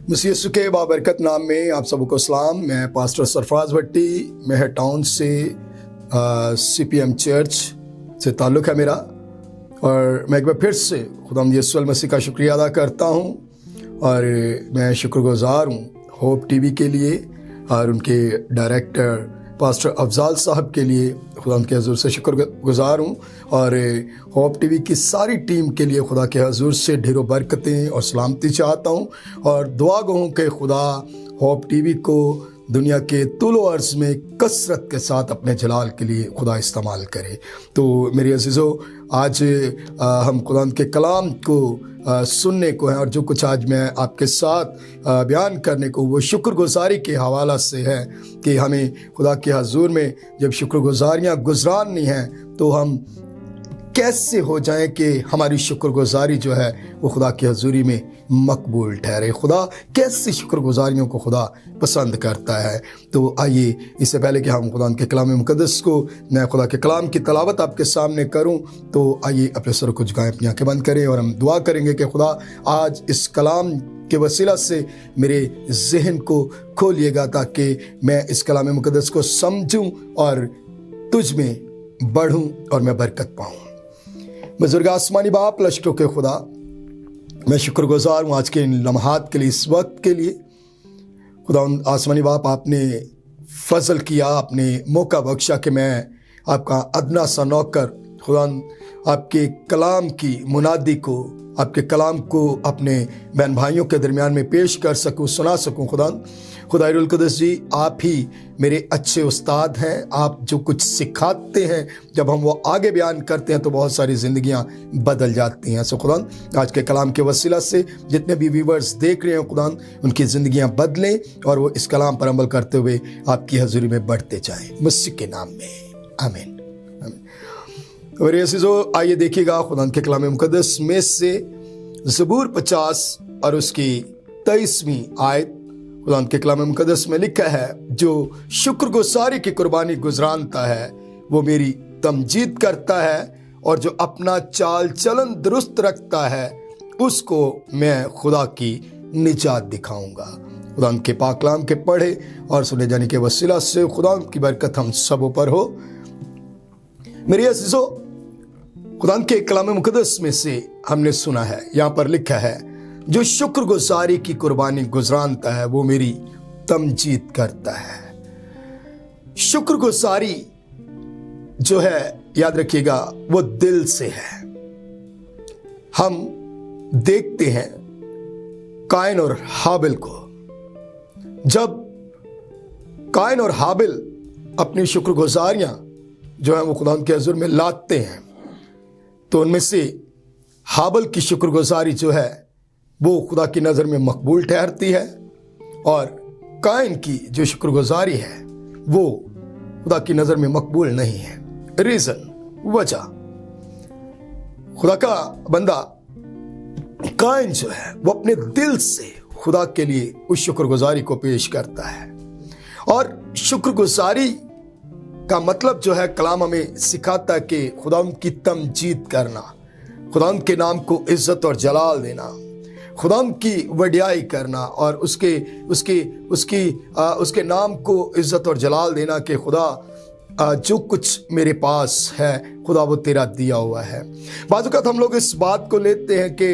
मसीह यीशु के बाबरकत नाम में आप सबको सलाम। मैं पास्टर सरफराज भट्टी मेहर टाउन से CPM चर्च से ताल्लुक़ है मेरा, और मैं एक बार फिर से खुदावंद यीशु मसीह का शुक्रिया अदा करता हूँ। और मैं शुक्रगुज़ार हूँ होप टीवी के लिए और उनके डायरेक्टर पास्टर अफजाल साहब के लिए खुदा के हजूर से शुक्रगुज़ार हूँ, और होप टीवी की सारी टीम के लिए खुदा के हजूर से ढेरों बरकतें और सलामती चाहता हूँ। और दुआ गो हूँ कि खुदा होप टीवी को दुनिया के तुलो अर्ज़ में कसरत के साथ अपने जलाल के लिए खुदा इस्तेमाल करे। तो मेरे अज़ीज़ों, आज हम खुदा के कलाम को सुनने को है, और जो कुछ आज मैं आपके साथ बयान करने को वो शुक्रगुजारी के हवाला से है कि हमें खुदा के हजूर में जब शुक्रगुजारियाँ गुजरानी हैं तो हम कैसे हो जाएं कि हमारी शुक्रगुजारी जो है वो खुदा की हजूरी में मकबूल ठहरे। खुदा कैसी शुक्रगुजारियों को खुदा पसंद करता है। तो आइए, इससे पहले कि हम खुदा के कलाम मुक़द्दस को मैं खुदा के कलाम की तलावत आपके सामने करूं, तो आइए अपने सर को झुकाएं, अपनी आंखें बंद करें और हम दुआ करेंगे कि खुदा आज इस कलाम के वसीला से मेरे जहन को खोलिएगा ताकि मैं इस कलाम मुक़द्दस को समझूं और तुझ में बढ़ूं और मैं बरकत पाऊं। बुजुर्ग आसमानी बाप, लश्करों के खुदा, मैं शुक्रगुजार हूँ आज के इन लम्हात के लिए, इस वक्त के लिए। खुदा आसमानी बाप, आपने फजल किया, आपने मौका बख्शा कि मैं आपका अदना सा नौकर खुदा आपके कलाम की मुनादी को, आपके कलाम को अपने बहन भाइयों के दरमियान में पेश कर सकूँ, सुना सकूँ। खुदाइरुल कुद्दस जी, आप ही मेरे अच्छे उस्ताद हैं। आप जो कुछ सिखाते हैं, जब हम वो आगे बयान करते हैं तो बहुत सारी ज़िंदगियां बदल जाती हैं। सो खुदा आज के कलाम के वसीला से जितने भी व्यूवर्स देख रहे हैं, खुदा उनकी ज़िंदगियां बदलें और वो इस कलाम पर अमल करते हुए आपकी हजूरी में बढ़ते जाएं, मसीह के नाम में, आमीन। और अज़ीज़ों, आइए देखिएगा खुदा के कलाम मुक़द्दस में से ज़बूर 50 और उसकी 23वीं आयत। खुदा के कलाम मुक़द्दस में लिखा है, जो शुक्रगुजारी की कुर्बानी गुजरानता है वो मेरी तमजीद करता है, और जो अपना चाल चलन दुरुस्त रखता है उसको मैं खुदा की निजात दिखाऊंगा। खुदा के पाक कलाम के पढ़े और सुने जाने के वसीला से खुदा की बरकत हम सबों पर हो। मेरे अज़ीज़ों, खुदा के कलाम मुक़द्दस में से हमने सुना है, यहाँ पर लिखा है, जो शुक्रगुजारी की कुर्बानी गुजरानता है वो मेरी तमजीद करता है। शुक्रगुजारी जो है, याद रखिएगा, वो दिल से है। हम देखते हैं काइन और हाबिल को, जब काइन और हाबिल अपनी शुक्रगुजारियां जो है वो खुदा के हजूर में लाते हैं, तो उनमें से हाबिल की शुक्रगुजारी जो है वो खुदा की नज़र में मकबूल ठहरती है, और काइन की जो शुक्रगुजारी है वो खुदा की नज़र में मकबूल नहीं है। रीज़न, वजह, खुदा का बंदा काइन जो है वो अपने दिल से खुदा के लिए उस शुक्रगुजारी को पेश करता है। और शुक्रगुजारी का मतलब जो है, कलाम हमें सिखाता है कि खुदा की तमजीद करना, खुदा के नाम को इज्जत और जलाल देना, खुदा की वडियाई करना और उसके नाम को इज्जत और जलाल देना कि खुदा जो कुछ मेरे पास है खुदा वो तेरा दिया हुआ है। बाज़ औक़ात हम लोग इस बात को लेते हैं कि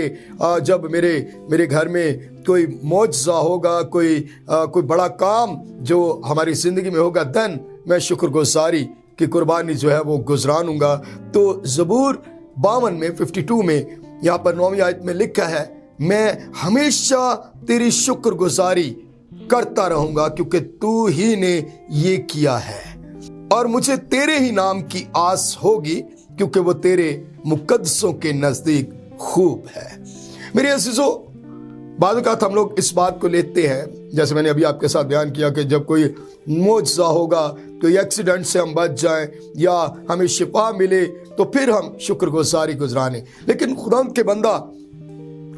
जब मेरे घर में कोई मौजज़ा होगा, कोई बड़ा काम जो हमारी ज़िंदगी में होगा, देन मैं शुक्रगुजारी की कुर्बानी जो है वो गुजरानूंगा। तो ज़बूर 52 में 52 में यहाँ पर 9वीं आयत में लिखा है, मैं हमेशा तेरी शुक्रगुजारी करता रहूंगा क्योंकि तू ही ने ये किया है, और मुझे तेरे ही नाम की आस होगी क्योंकि वो तेरे मुकद्दसों के नजदीक खूब है। मेरे अज़ीज़ों, बाद औक़ात हम लोग इस बात को लेते हैं, जैसे मैंने अभी आपके साथ बयान किया कि जब कोई मौजज़ा होगा, कोई एक्सीडेंट से हम बच जाएं या हमें शिफा मिले, तो फिर हम शुक्रगुजारी गुजराने। लेकिन खुदा के बंदा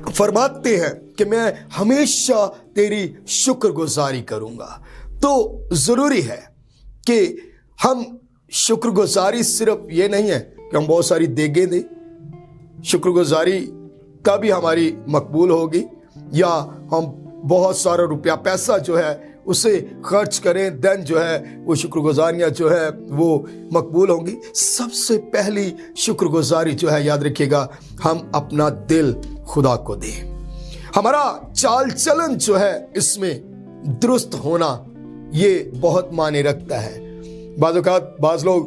फरमाते हैं कि मैं हमेशा तेरी शुक्रगुजारी करूंगा। तो ज़रूरी है कि हम शुक्रगुजारी सिर्फ ये नहीं है कि हम बहुत सारी देगें दें, शुक्रगुजारी तभी हमारी मकबूल होगी, या हम بہت سارا روپیہ پیسہ جو ہے اسے خرچ کریں، دین جو ہے وہ شکر گزاریاں جو ہے وہ مقبول ہوں گی۔ سب سے پہلی شکر گزاری جو ہے، یاد رکھیے گا، ہم اپنا دل خدا کو دیں۔ ہمارا چال چلن جو ہے اس میں درست ہونا یہ بہت معنی رکھتا ہے۔ بعض اوقات بعض لوگ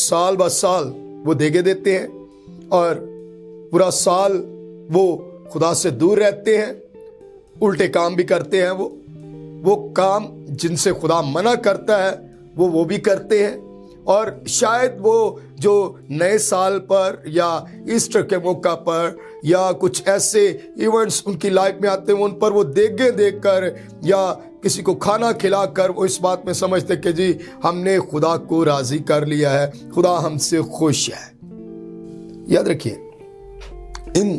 سال بہ سال وہ دیگے دیتے ہیں اور پورا سال وہ خدا سے دور رہتے ہیں، الٹے کام بھی کرتے ہیں، وہ کام جن سے خدا منع کرتا ہے وہ بھی کرتے ہیں، اور شاید وہ جو نئے سال پر یا ایسٹر کے موقع پر یا کچھ ایسے ایونٹس ان کی لائف میں آتے ہیں، ان پر وہ دیگیں دے کر یا کسی کو کھانا کھلا کر وہ اس بات میں سمجھتے کہ جی ہم نے خدا کو راضی کر لیا ہے، خدا ہم سے خوش ہے۔ یاد رکھیے، ان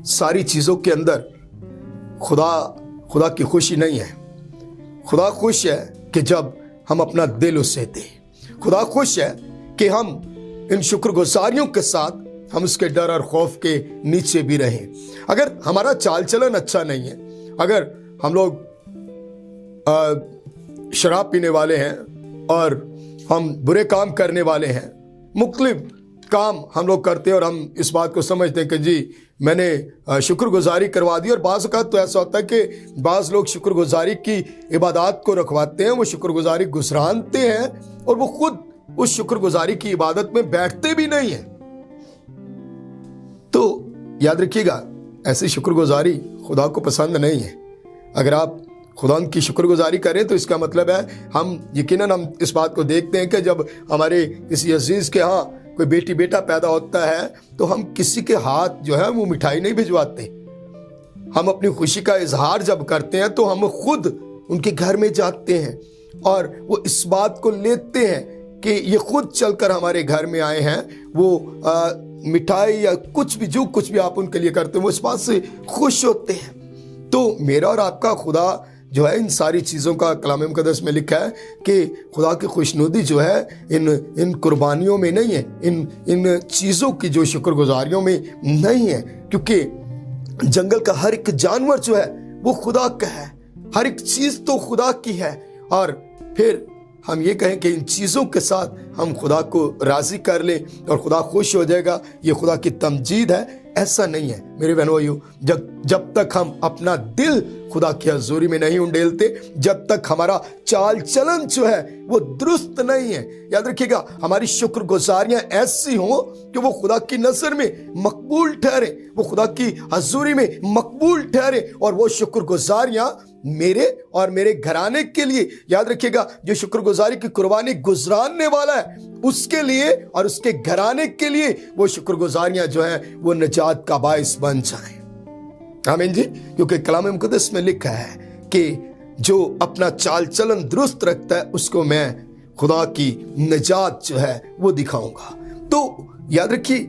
ساری چیزوں کے اندر خدا کی خوشی نہیں ہے۔ خدا خوش ہے کہ جب ہم اپنا دل اسے دیں۔ خدا خوش ہے کہ ہم ان شکر گزاریوں کے ساتھ ہم اس کے ڈر اور خوف کے نیچے بھی رہیں۔ اگر ہمارا چال چلن اچھا نہیں ہے، اگر ہم لوگ شراب پینے والے ہیں اور ہم برے کام کرنے والے ہیں، مختلف کام ہم لوگ کرتے ہیں اور ہم اس بات کو سمجھتے ہیں کہ جی میں نے شکر گزاری کروا دی، اور بعض اوقات تو ایسا ہوتا ہے کہ بعض لوگ شکر گزاری کی عبادات کو رکھواتے ہیں، وہ شکر گزاری گزرانتے ہیں اور وہ خود اس شکر گزاری کی عبادت میں بیٹھتے بھی نہیں ہیں۔ تو یاد رکھیے گا، ایسی شکر گزاری خدا کو پسند نہیں ہے۔ اگر آپ خدا کی شکر گزاری کریں تو اس کا مطلب ہے ہم یقیناً ہم اس بات کو دیکھتے ہیں کہ جب ہمارے کسی عزیز کے ہاں کوئی بیٹی بیٹا پیدا ہوتا ہے تو ہم کسی کے ہاتھ جو ہے وہ مٹھائی نہیں بھجواتے۔ ہم اپنی خوشی کا اظہار جب کرتے ہیں تو ہم خود ان کے گھر میں جاتے ہیں اور وہ اس بات کو لیتے ہیں کہ یہ خود چل کر ہمارے گھر میں آئے ہیں، وہ مٹھائی یا کچھ بھی آپ ان کے لیے کرتے ہیں، وہ اس بات سے خوش ہوتے ہیں۔ تو میرا اور آپ کا خدا جو ہے ان ساری چیزوں کا کلام مقدس میں لکھا ہے کہ خدا کی خوشنودی جو ہے ان قربانیوں میں نہیں ہے، ان چیزوں کی جو شکر گزاریوں میں نہیں ہے، کیونکہ جنگل کا ہر ایک جانور جو ہے وہ خدا کا ہے، ہر ایک چیز تو خدا کی ہے، اور پھر ہم یہ کہیں کہ ان چیزوں کے ساتھ ہم خدا کو راضی کر لیں اور خدا خوش ہو جائے گا، یہ خدا کی تمجید ہے۔ ایسا نہیں ہے میرے بہنوئیو، جب تک ہم اپنا دل خدا کی حضوری میں نہیں انڈیلتے، جب تک ہمارا چال چلن جو ہے وہ درست نہیں ہے، یاد رکھیے گا ہماری شکر گزاریاں ایسی ہوں کہ وہ خدا کی نظر میں مقبول ٹھہرے، وہ خدا کی حضوری میں مقبول ٹھہرے، اور وہ شکر گزاریاں میرے اور میرے گھرانے کے لیے، یاد رکھیے گا جو شکر گزاری کی قربانی گزراننے والا ہے اس کے لیے اور اس کے گھرانے کے لیے وہ شکر گزاریاں جو ہیں وہ نجات کا باعث بن جائیں۔ آمین جی، کیونکہ کلام مقدس میں لکھا ہے کہ جو اپنا چال چلن درست رکھتا ہے اس کو میں خدا کی نجات جو ہے وہ دکھاؤں گا۔ تو یاد رکھیے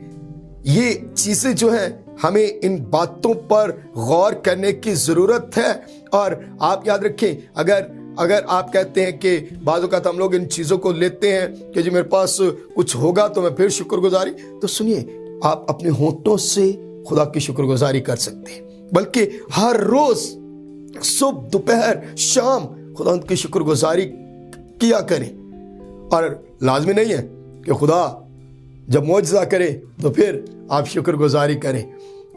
یہ چیزیں جو ہیں ہمیں ان باتوں پر غور کرنے کی ضرورت ہے، اور آپ یاد رکھیں اگر آپ کہتے ہیں کہ بعض اوقات ہم لوگ ان چیزوں کو لیتے ہیں کہ جی میرے پاس کچھ ہوگا تو میں پھر شکر گزاری، تو سنیے آپ اپنے ہونٹوں سے خدا کی شکر گزاری کر سکتے ہیں، بلکہ ہر روز صبح دوپہر شام خدا کی شکر گزاری کیا کریں، اور لازمی نہیں ہے کہ خدا جب معجزہ کرے تو پھر آپ شکر گزاری کریں،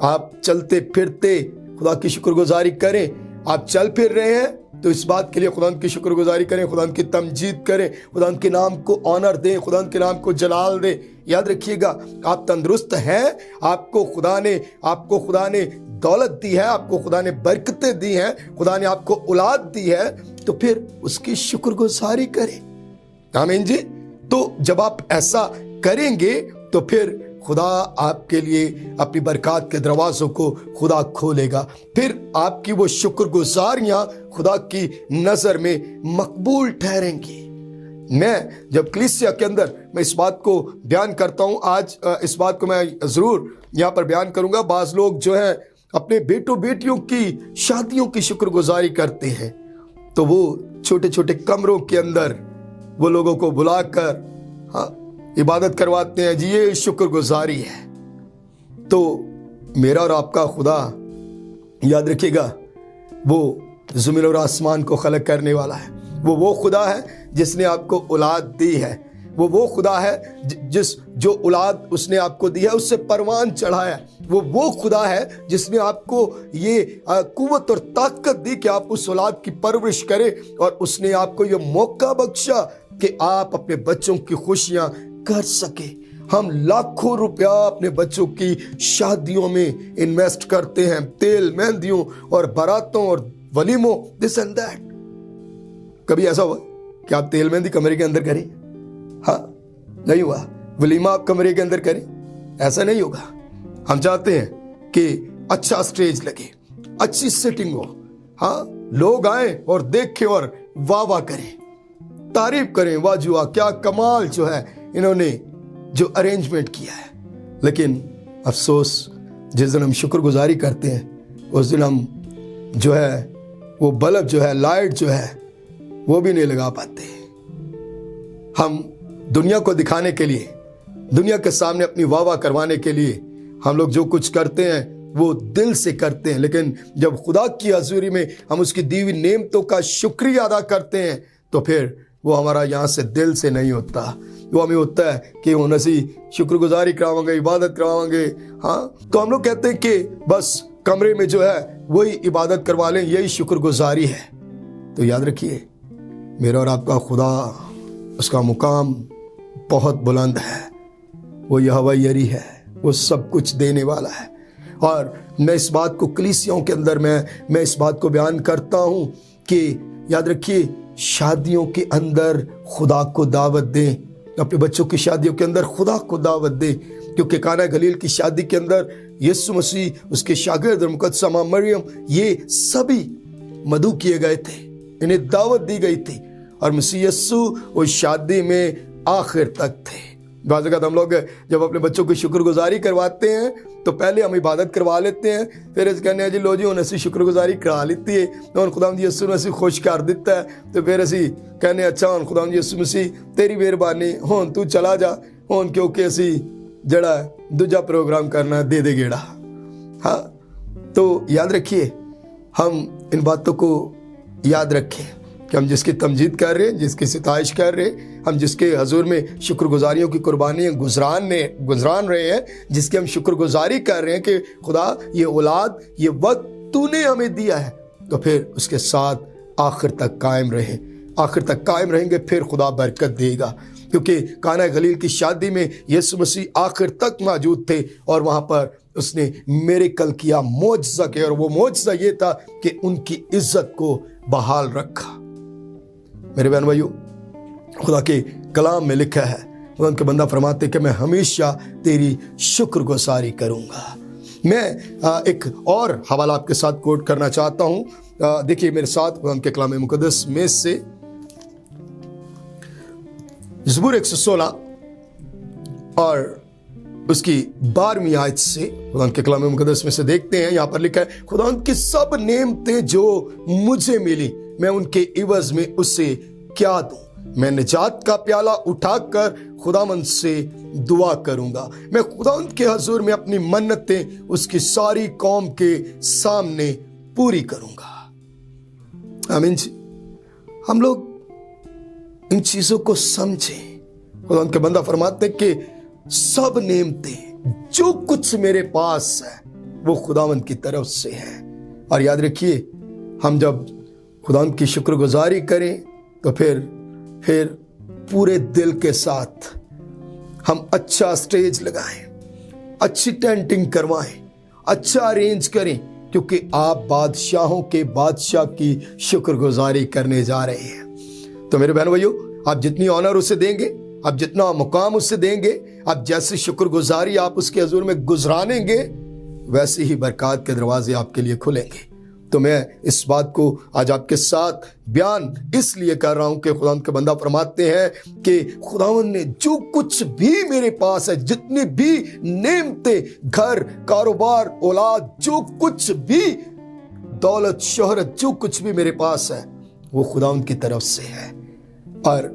آپ چلتے پھرتے خدا کی شکر گزاری کریں، آپ چل پھر رہے ہیں تو اس بات کے لیے خدا کی شکر گزاری کریں، خدا کی تمجید کریں، خدا کے نام کو آنر دیں، خدا کے نام کو جلال دیں۔ یاد رکھیے گا آپ تندرست ہیں، آپ کو خدا نے دولت دی ہے، آپ کو خدا نے برکتیں دی ہیں، خدا نے آپ کو اولاد دی ہے، تو پھر اس کی شکر گزاری کریں۔ آمین جی۔ تو جب آپ ایسا کریں گے تو پھر خدا آپ کے لیے اپنی برکات کے دروازوں کو خدا کھولے گا، پھر آپ کی وہ شکر گزاریاں خدا کی نظر میں مقبول ٹھہریں گی۔ میں جب کلیسیا کے اندر میں اس بات کو بیان کرتا ہوں، آج اس بات کو میں ضرور یہاں پر بیان کروں گا، بعض لوگ جو ہیں اپنے بیٹوں بیٹیوں کی شادیوں کی شکر گزاری کرتے ہیں، تو وہ چھوٹے چھوٹے کمروں کے اندر وہ لوگوں کو بلا کر عبادت کرواتے ہیں، جی یہ شکر گزاری ہے۔ تو میرا اور آپ کا خدا یاد رکھیے گا وہ ज़मीन और आसमान को खलक करने वाला है। वो खुदा है जिसने आपको औलाद दी है। वो खुदा है जो औलाद उसने आपको दी है उससे परवान चढ़ाया। वो खुदा है जिसने आपको ये कुव्वत और ताकत दी कि आप उस औलाद की परवरिश करें, और उसने आपको ये मौका बख्शा कि आप अपने बच्चों की खुशियां कर सके। हम लाखों रुपया अपने बच्चों की शादियों में इन्वेस्ट करते हैं, तेल, मेहंदियों और बारातों और वलीमों, दिस एंड दैट। कभी ऐसा हुआ कि आप तेल मेहंदी कमरे के अंदर करें? हाँ, नहीं हुआ। वलीमा आप कमरे के अंदर करें? ऐसा नहीं होगा। हम चाहते हैं कि अच्छा स्टेज लगे, अच्छी सेटिंग हो, हाँ, लोग आए और देखें और वाह वाह करें, तारीफ करें, वाह जी वाह, क्या कमाल जो है इन्होंने जो अरेंजमेंट किया है। लेकिन अफसोस, जिस दिन हम शुक्रगुजारी करते हैं उस दिन हम जो है वो बल्ब जो है, लाइट जो है, वो भी नहीं लगा पाते। हम दुनिया को दिखाने के लिए, दुनिया के सामने अपनी वाह वाह करवाने के लिए हम लोग जो कुछ करते हैं वो दिल से करते हैं, लेकिन जब खुदा की हजूरी में हम उसकी दी हुई नेमतों का शुक्रिया अदा करते हैं तो फिर वो हमारा यहाँ से दिल से नहीं होता। वो हमें होता है कि वो नसी शुक्रगुजारी करावांगे, इबादत करावांगे। हाँ, तो हम लोग कहते हैं कि बस कमरे में जो है वही इबादत करवा लें, यही शुक्रगुजारी है। तो याद रखिए, मेरा और आपका खुदा, उसका मुकाम बहुत बुलंद है। वो यहोवा यरी है, वो सब कुछ देने वाला है। और मैं इस बात को कलीसियाओं के अंदर मैं इस बात को बयान करता हूँ कि याद रखिए, शादियों के अंदर खुदा को दावत दें, अपने बच्चों की शादियों के अंदर खुदा को दावत दें, क्योंकि काना गलील की शादी के अंदर यीशु मसीह, उसके शागिर्द और मुकद्दसा मां मरियम, ये सभी मदऊ किए गए थे, इन्हें दावत दी गई थी, और मसीह यीशु उस शादी में आखिर तक थे। बाज़ औक़ात हम लोग जब अपने बच्चों की शुक्रगुजारी करवाते हैं तो पहले हम इबादत करवा लेते हैं, फिर इस कहने जी लो जी हुण असीं शुक्रगुजारी करा लीती है, हुण खुदावंद यीशु ने असीं खुश कर दिता है, तो फिर असीं कहने अच्छा हुण खुदावंद यीशु मसीह तेरी मेहरबानी, हुण तू चला जा, हुण क्योंकि असीं जड़ा दूजा प्रोग्राम करना दे दे गेड़ा। हाँ, तो याद रखिए, हम इन बातों को याद रखें कि हम जिसकी तमजीद कर रहे हैं, जिसकी सिताइश कर रहे हैं, हम जिसके हजूर में शुक्रगुजारियों की कुर्बानियाँ गुजरान रहे हैं, जिसकी हम शुक्रगुजारी कर रहे हैं कि खुदा ये औलाद, ये वक्त तूने हमें दिया है, तो फिर उसके साथ आखिर तक कायम रहें। आखिर तक कायम रहेंगे फिर खुदा बरकत देगा, क्योंकि काना गलील की शादी में यीशु मसीह आखिर तक मौजूद थे और वहाँ पर उसने मिरेकल किया, मोजज़ा किया, और वो मोजज़ा ये था कि उनकी इज्जत को बहाल रखा। मेरे बहन भाइयों, खुदा के कलाम में लिखा है, खुदा उनके बंदा फरमाते कि मैं हमेशा तेरी शुक्रगुजारी करूँगा। मैं एक और हवाला आपके साथ कोट करना चाहता हूँ। देखिए मेरे साथ खुदा के कलाम मुकद्दस में से ज़बूर 116 और उसकी 12वीं आयत से खुदा के कलाम मुकद्दस में से देखते हैं। यहाँ पर लिखा है, खुदा की सब नेमतें जो मुझे मिली मैं उनके इवज में उससे क्या दूं? मैं निजात का प्याला उठाकर खुदावंद से दुआ करूंगा। मैं खुदावंद के हजूर में अपनी मन्नतें उसकी सारी कौम के सामने पूरी करूंगा। आमीन जी। हम लोग इन चीजों को समझें। खुदावंद के बंदा फरमाते कि सब नेमतें जो कुछ मेरे पास है वो खुदावंद की तरफ से है। और याद रखिए, हम जब खुदावंद की शुक्रगुजारी करें तो फिर पूरे दिल के साथ हम अच्छा स्टेज लगाएं, अच्छी टेंटिंग करवाएं, अच्छा अरेंज करें, क्योंकि आप बादशाहों के बादशाह की शुक्रगुजारी करने जा रहे हैं। तो मेरे बहन भाइयों, आप जितनी ऑनर उसे देंगे, आप जितना मुकाम उसे देंगे, आप जैसी शुक्रगुजारी आप उसके हजूर में गुजरानेंगे, वैसे ही बरकत के दरवाजे आपके लिए खुलेंगे। तो मैं इस बात को आज आपके साथ बयान इसलिए कर रहा हूं कि खुदा के बंदा फरमाते हैं कि खुदावंद ने जो कुछ भी मेरे पास है, जितनी भी नेमतें, घर, कारोबार, औलाद, जो कुछ भी दौलत, शोहरत, जो कुछ भी मेरे पास है वो खुदावंद की तरफ से है। और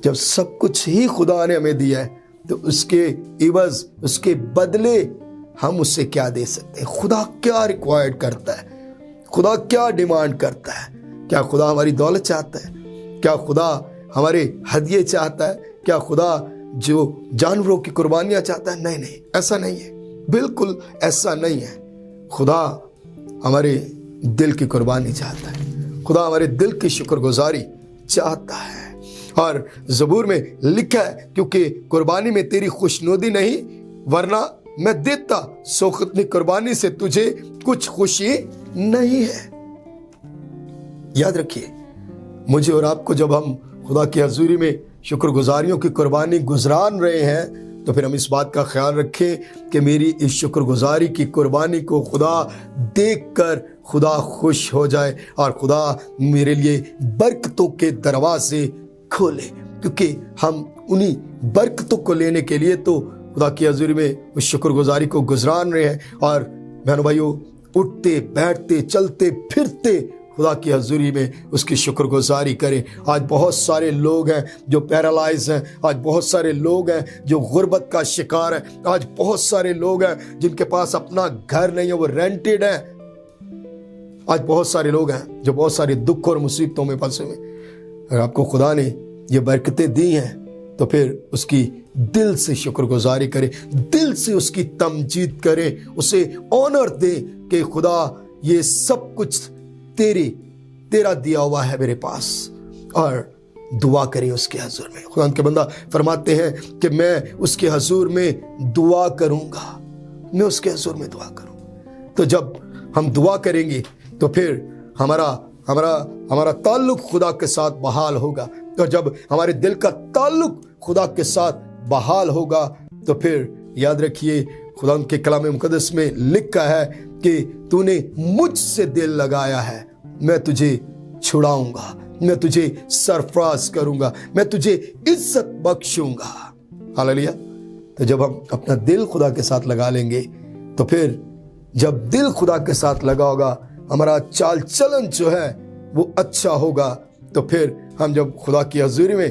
जब सब कुछ ही खुदा ने हमें दिया है तो उसके इवज, उसके बदले हम उससे क्या दे सकते हैं? खुदा क्या रिक्वायर्ड करता है? خدا کیا ڈیمانڈ کرتا ہے؟ کیا خدا ہماری دولت چاہتا ہے؟ کیا خدا ہمارے ہدیے چاہتا ہے؟ کیا خدا جو جانوروں کی قربانیاں چاہتا ہے؟ نہیں، ایسا نہیں ہے، بالکل ایسا نہیں ہے۔ خدا ہمارے دل کی قربانی چاہتا ہے، خدا ہمارے دل کی شکر گزاری چاہتا ہے۔ اور زبور میں لکھا ہے، کیونکہ قربانی میں تیری خوشنودی نہیں، ورنہ میں دیتا، سو ختمی قربانی سے تجھے کچھ خوشی نہیں ہے۔ یاد رکھیے، مجھے اور آپ کو جب ہم خدا کی حضوری میں شکر گزاریوں کی قربانی گزران رہے ہیں، تو پھر ہم اس بات کا خیال رکھیں کہ میری اس شکر گزاری کی قربانی کو خدا دیکھ کر خدا خوش ہو جائے اور خدا میرے لیے برکتوں کے دروازے کھولے، کیونکہ ہم انہی برکتوں کو لینے کے لیے تو خدا کی حضوری میں اس شکر گزاری کو گزران رہے ہیں۔ اور بہنوں بھائیوں، اٹھتے بیٹھتے چلتے پھرتے خدا کی حضوری میں اس کی شکر گزاری کریں۔ آج بہت سارے لوگ ہیں جو پیرالائز ہیں، آج بہت سارے لوگ ہیں جو غربت کا شکار ہیں، آج بہت سارے لوگ ہیں جن کے پاس اپنا گھر نہیں ہے، وہ رینٹڈ ہیں، آج بہت سارے لوگ ہیں جو بہت سارے دکھ اور مصیبتوں میں پھنسے ہوئے۔ اگر آپ کو خدا نے یہ برکتیں دی ہیں تو پھر اس کی دل سے شکر گزاری کریں، دل سے اس کی تمجید کریں، اسے آنر دیں کہ خدا یہ سب کچھ تیرا دیا ہوا ہے میرے پاس، اور دعا کریں اس کے حضور میں۔ خدا کے بندہ فرماتے ہیں کہ میں اس کے حضور میں دعا کروں گا، میں اس کے حضور میں دعا کروں گا۔ تو جب ہم دعا کریں گے تو پھر ہمارا تعلق خدا کے ساتھ بحال ہوگا، اور جب ہمارے دل کا تعلق خدا کے ساتھ بحال ہوگا تو پھر یاد رکھیے، خدا کے کلام مقدس میں لکھا ہے کہ تو نے مجھ سے دل لگایا ہے، میں تجھے چھڑاؤں گا، میں تجھے سرفراز کروں گا، میں تجھے عزت بخشوں گا۔ ہاللیلویا۔ تو جب ہم اپنا دل خدا کے ساتھ لگا لیں گے تو پھر جب دل خدا کے ساتھ لگا ہوگا، ہمارا چال چلن جو ہے وہ اچھا ہوگا، تو پھر ہم جب خدا کی حضوری میں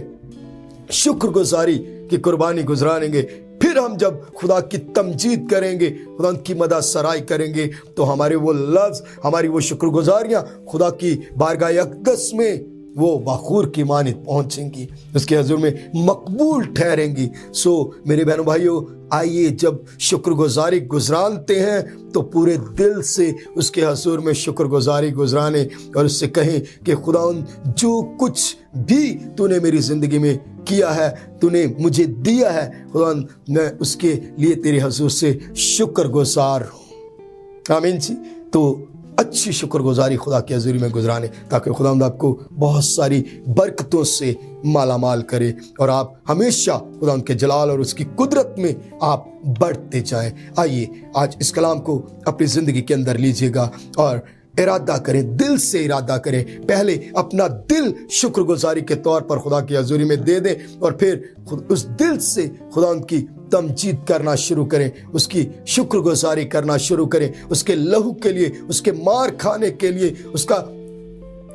شکر گزاری کی قربانی گزاریں گے، پھر ہم جب خدا کی تمجید کریں گے، خدا کی مدح سرائی کریں گے، تو ہمارے وہ لفظ، ہماری وہ شکر گزاریاں خدا کی بارگاہ اقدس میں وہ بخور کی مانند پہنچیں گی، اس کے حضور میں مقبول ٹھہریں گی۔ سو میرے بہنوں بھائیوں، آئیے جب شکر گزاری گزرانتے ہیں تو پورے دل سے اس کے حضور میں شکر گزاری گزرانے، اور اس سے کہیں کہ خداوند جو کچھ بھی تو نے میری زندگی میں کیا ہے، تو نے مجھے دیا ہے، خداوند میں اس کے لیے تیرے حضور سے شکر گزار ہوں۔ آمین جی۔ تو اچھی شکر گزاری خدا کی حضوری میں گزرانے، تاکہ خداوند آپ کو بہت ساری برکتوں سے مالا مال کرے، اور آپ ہمیشہ خداوند کے جلال اور اس کی قدرت میں آپ بڑھتے جائیں۔ آئیے آج اس کلام کو اپنی زندگی کے اندر لیجیے گا اور ارادہ کریں، دل سے ارادہ کریں، پہلے اپنا دل شکر گزاری کے طور پر خدا کی حضوری میں دے دیں، اور پھر اس دل سے خداوند کی تمجید کرنا شروع کریں، اس کی شکر گزاری کرنا شروع کریں، اس کے لہو کے لیے، اس کے مار کھانے کے لیے،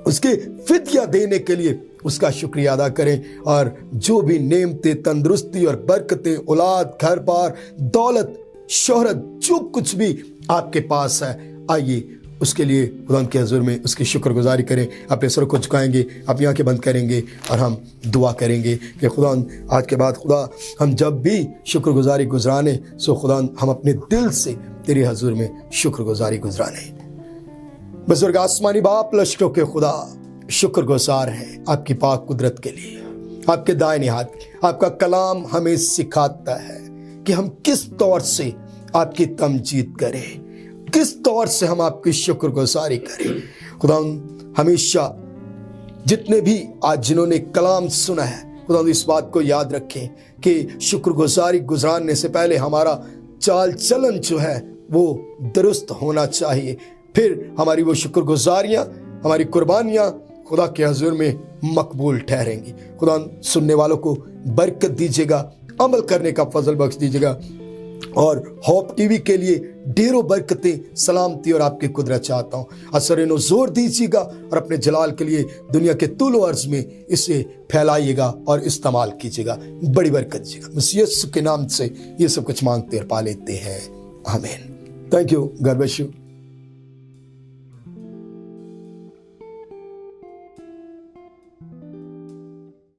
اس کے فدیہ دینے کے لیے اس کا شکریہ ادا کریں، اور جو بھی نعمتیں، تندرستی اور برکتیں، اولاد، گھر بار، دولت، شہرت، جو کچھ بھی آپ کے پاس ہے، آئیے اس کے لیے خدا کے حضور میں اس کی شکر گزاری کریں۔ اپنے سر کو جھکائیں گے، اپنی آنکھیں بند کریں گے، اور ہم دعا کریں گے کہ خدا آج کے بعد خدا ہم جب بھی شکر گزاری گزرانے، سو خدا ہم اپنے دل سے تیرے حضور میں شکر گزاری گزرانے۔ بزرگ آسمانی باپ، لشکروں کے خدا، شکر گزار ہے آپ کی پاک قدرت کے لیے، آپ کے دائیں ہاتھ۔ آپ کا کلام ہمیں سکھاتا ہے کہ ہم کس طور سے آپ کی تمجید کریں، کس طور سے ہم آپ کی شکر گزاری کریں۔ خدا ہمیشہ جتنے بھی آج جنہوں نے کلام سنا ہے، خدا اس بات کو یاد رکھیں کہ شکر گزاری گزارنے سے پہلے ہمارا چال چلن جو ہے وہ درست ہونا چاہیے، پھر ہماری وہ شکر گزاریاں، ہماری قربانیاں خدا کے حضور میں مقبول ٹھہریں گی۔ خدا سننے والوں کو برکت دیجیے گا، عمل کرنے کا فضل بخش دیجیے گا، اور ہوپ ٹی وی کے لیے ڈھیروں برکتیں، سلامتی اور آپ کی قدرت چاہتا ہوں۔ اثر و زور دیجیے گا، اور اپنے جلال کے لیے دنیا کے طول و عرض میں اسے پھیلائیے گا اور استعمال کیجیے گا، بڑی برکت دیجیے گا۔ مسیح یسوع کے نام سے یہ سب کچھ مانگتے اور پا لیتے ہیں، آمین۔ Thank you, God bless you.